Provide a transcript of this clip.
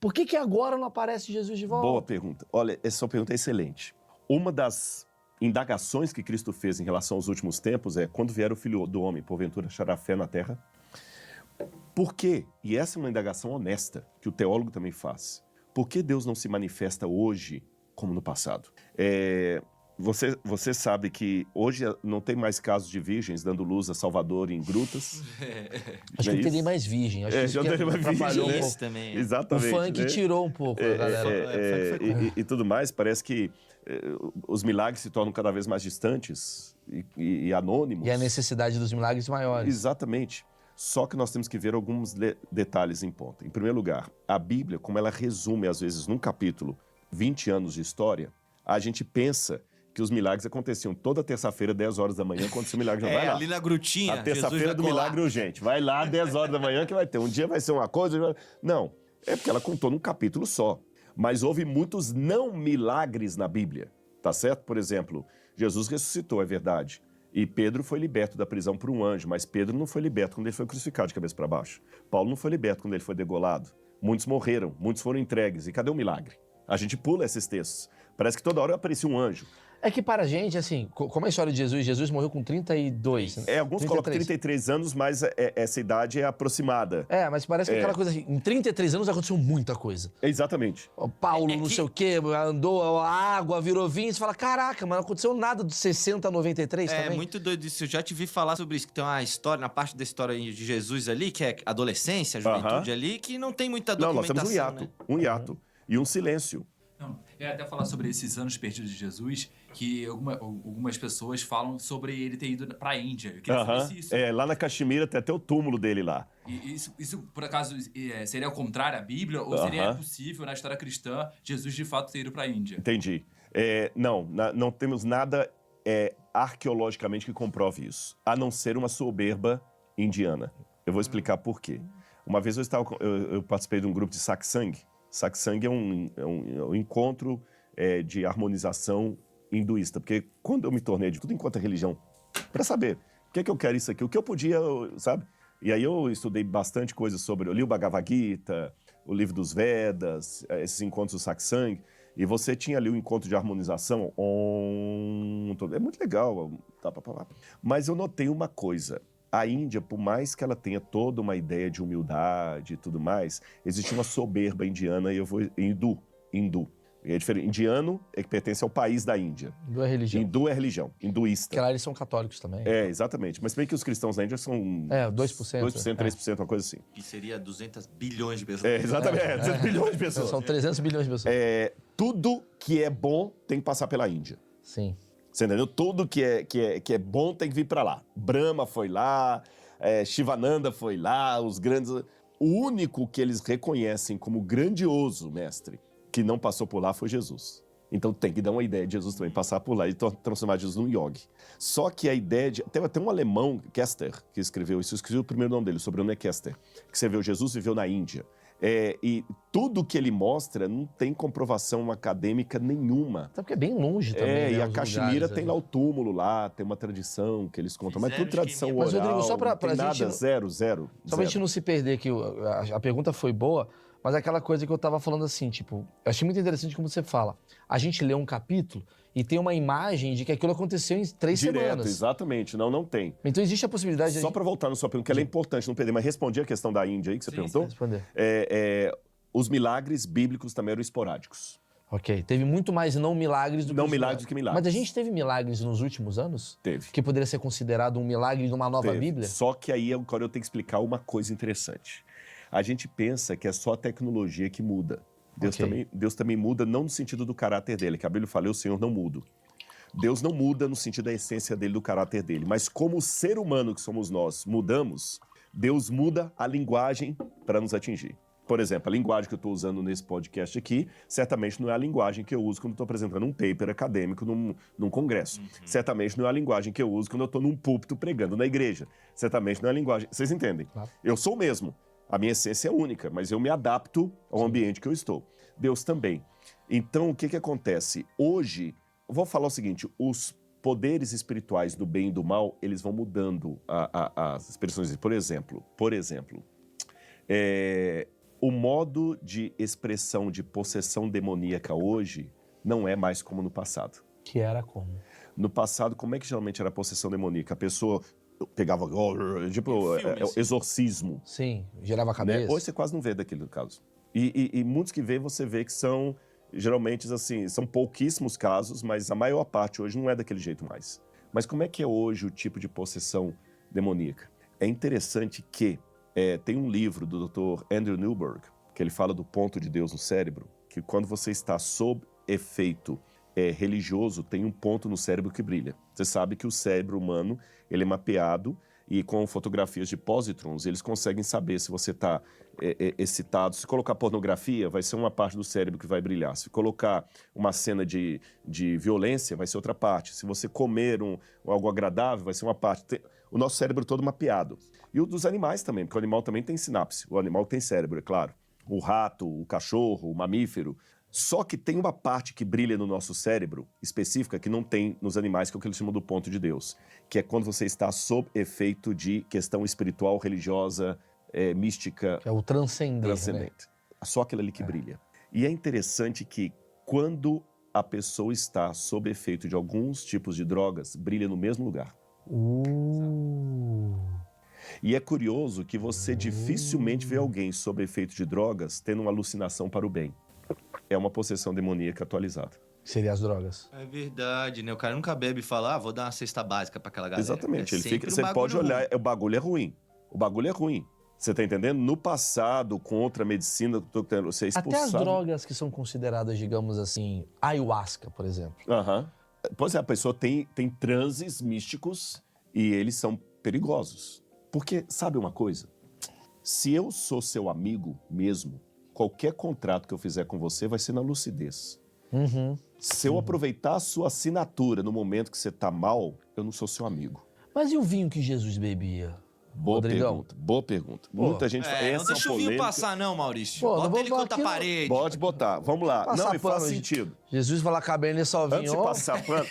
Por que agora não aparece Jesus de volta? Boa pergunta. Olha, essa sua pergunta é excelente. Uma das indagações que Cristo fez em relação aos últimos tempos é: quando vier o Filho do Homem, porventura achará fé na terra? Por quê? E essa é uma indagação honesta, que o teólogo também faz. Por que Deus não se manifesta hoje como no passado? Você sabe que hoje não tem mais casos de virgens dando luz a Salvador em grutas? Acho que não tem nem mais virgem. Acho que isso já não tem mais atrapalhou virgem, um né? pouco. Também. Exatamente. O funk tirou um pouco a galera. E tudo mais, parece que os milagres se tornam cada vez mais distantes e anônimos. E a necessidade dos milagres maiores. Exatamente. Só que nós temos que ver alguns detalhes em ponta. Em primeiro lugar, a Bíblia, como ela resume, às vezes, num capítulo, 20 anos de história, a gente pensa que os milagres aconteciam toda terça-feira, 10 horas da manhã, quando o milagre não vai lá. Ali na grutinha. A terça-feira do milagre urgente. Vai lá, 10 horas da manhã que vai ter. Um dia vai ser uma coisa... Não, é porque ela contou num capítulo só. Mas houve muitos não milagres na Bíblia, tá certo? Por exemplo, Jesus ressuscitou, é verdade. E Pedro foi liberto da prisão por um anjo, mas Pedro não foi liberto quando ele foi crucificado de cabeça para baixo. Paulo não foi liberto quando ele foi degolado. Muitos morreram, muitos foram entregues. E cadê o milagre? A gente pula esses textos. Parece que toda hora aparecia um anjo. É que para a gente, assim, como a história de Jesus morreu com 32. Alguns 33. colocam 33 anos, mas essa idade é aproximada. Mas parece que aquela coisa assim, em 33 anos aconteceu muita coisa. Exatamente. O Paulo, não sei o quê, andou, a água virou vinho, você fala, caraca, mas não aconteceu nada de 60 a 93 também. É muito doido isso, eu já te vi falar sobre isso, que tem uma história, na parte da história de Jesus ali, que é adolescência, juventude ali, que não tem muita documentação. Não, nós temos um hiato, e um silêncio. Não, até falar sobre esses anos perdidos de Jesus, que algumas pessoas falam sobre ele ter ido pra Índia. Eu queria saber se isso... lá na Caxemira tem até o túmulo dele lá. E isso por acaso, seria ao contrário à Bíblia? Ou seria possível, na história cristã, Jesus de fato ter ido pra Índia? Entendi. Não temos nada arqueologicamente que comprove isso, a não ser uma soberba indiana. Eu vou explicar por quê. Uma vez eu participei de um grupo de satsang. Satsang é um encontro de harmonização hinduísta, porque quando eu me tornei de tudo enquanto é religião, para saber o que é que eu quero isso aqui, o que eu podia, sabe? E aí eu estudei bastante coisa sobre, eu li o Bhagavad Gita, o livro dos Vedas, esses encontros do Satsang, e você tinha ali o encontro de harmonização, é muito legal, mas eu notei uma coisa. A Índia, por mais que ela tenha toda uma ideia de humildade e tudo mais, existe uma soberba indiana, e eu vou... Hindu. É diferente. Indiano é que pertence ao país da Índia. Hindu é religião. Hindu é religião, hinduísta. Porque lá eles são católicos também. Exatamente. Mas bem que os cristãos da Índia são... 2%. 2%, 3%, uma coisa assim. Que seria 200 bilhões de pessoas. Exatamente. 200 bilhões de pessoas. São 300 bilhões de pessoas. Tudo que é bom tem que passar pela Índia. Sim. Você entendeu? Tudo que é bom tem que vir pra lá. Brahma foi lá, Shivananda foi lá, os grandes... O único que eles reconhecem como grandioso, mestre, que não passou por lá foi Jesus. Então tem que dar uma ideia de Jesus também passar por lá e transformar Jesus num yogi. Só que a ideia de... Tem até um alemão, Kester, que escreveu isso. Eu escrevi o primeiro nome dele, o sobrenome é Kester, que escreveu Jesus viveu na Índia. E tudo que ele mostra não tem comprovação acadêmica nenhuma. Até porque é bem longe também, né, E a Caxemira tem lá o túmulo lá, tem uma tradição que eles contam, mas tudo tradição oral. Mas, Rodrigo, só pra não tem nada, gente... zero. Só pra gente não se perder, que a pergunta foi boa, mas aquela coisa que eu tava falando assim, tipo, eu achei muito interessante como você fala. A gente lê um capítulo e tem uma imagem de que aquilo aconteceu em 3 semanas. Exatamente. Não tem. Então existe a possibilidade de... Só pra voltar na sua pergunta, que ela é importante não perder, mas respondi a questão da Índia aí que você perguntou. Responder. Os milagres bíblicos também eram esporádicos. Ok. Teve muito mais não milagres do que... Não milagres do que milagres. Mas a gente teve milagres nos últimos anos? Teve. Que poderia ser considerado um milagre de uma nova Bíblia? Só que aí agora eu tenho que explicar uma coisa interessante. A gente pensa que é só a tecnologia que muda. Deus também muda, não no sentido do caráter dele, que a Bíblia fala, o Senhor não muda. Deus não muda no sentido da essência dele, do caráter dele. Mas como o ser humano que somos nós mudamos, Deus muda a linguagem para nos atingir. Por exemplo, a linguagem que eu estou usando nesse podcast aqui, certamente não é a linguagem que eu uso quando estou apresentando um paper acadêmico num congresso. Certamente não é a linguagem que eu uso quando eu estou num púlpito pregando na igreja. Certamente não é a linguagem... Vocês entendem? Claro. Eu sou o mesmo. A minha essência é única, mas eu me adapto ao ambiente que eu estou. Deus também. Então, o que acontece? Hoje, eu vou falar o seguinte, os poderes espirituais do bem e do mal, eles vão mudando as expressões. Por exemplo, O modo de expressão de possessão demoníaca hoje não é mais como no passado. Que era como? No passado, como é que geralmente era a possessão demoníaca? A pessoa pegava, tipo, Filme, assim. exorcismo. Sim, girava a Né? cabeça. Hoje você quase não vê daquele caso. E muitos que vê, você vê que são, geralmente, assim, são pouquíssimos casos, mas a maior parte hoje não é daquele jeito mais. Mas como é que é hoje o tipo de possessão demoníaca? É interessante que tem um livro do Dr. Andrew Newberg, que ele fala do ponto de Deus no cérebro, que quando você está sob efeito religioso, tem um ponto no cérebro que brilha. Você sabe que o cérebro humano ele é mapeado e com fotografias de pósitrons, eles conseguem saber se você está excitado. Se colocar pornografia, vai ser uma parte do cérebro que vai brilhar. Se colocar uma cena de violência, vai ser outra parte. Se você comer algo agradável, vai ser uma parte. O nosso cérebro todo mapeado. E o dos animais também, porque o animal também tem sinapse. O animal tem cérebro, é claro. O rato, o cachorro, o mamífero. Só que tem uma parte que brilha no nosso cérebro, específica, que não tem nos animais, que é o que eles chamam do ponto de Deus. Que é quando você está sob efeito de questão espiritual, religiosa, mística. Que é o transcendente. Né? Só aquilo ali que brilha. E é interessante que quando a pessoa está sob efeito de alguns tipos de drogas, brilha no mesmo lugar. E é curioso que você dificilmente vê alguém sob efeito de drogas tendo uma alucinação para o bem. É uma possessão demoníaca atualizada. Seria as drogas. É verdade, né? O cara nunca bebe e fala, vou dar uma cesta básica pra aquela galera. Exatamente. Sempre Você pode olhar, ruim. o bagulho é ruim. O bagulho é ruim. Você tá entendendo? No passado, com outra medicina, você expulsava... Até as drogas que são consideradas, digamos assim, ayahuasca, por exemplo. Pois é, a pessoa tem transes místicos e eles são perigosos. Porque, sabe uma coisa? Se eu sou seu amigo mesmo, qualquer contrato que eu fizer com você vai ser na lucidez. Se eu aproveitar a sua assinatura no momento que você tá mal, eu não sou seu amigo. Mas e o vinho que Jesus bebia? Boa pergunta. Muita gente fala, não deixa o vinho passar não, Maurício. Bota ele contra a parede. Pode botar, vamos lá. Passar Não, e faz pano, sentido. Jesus vai lá, cabernet sauvignon. Antes de passar pano,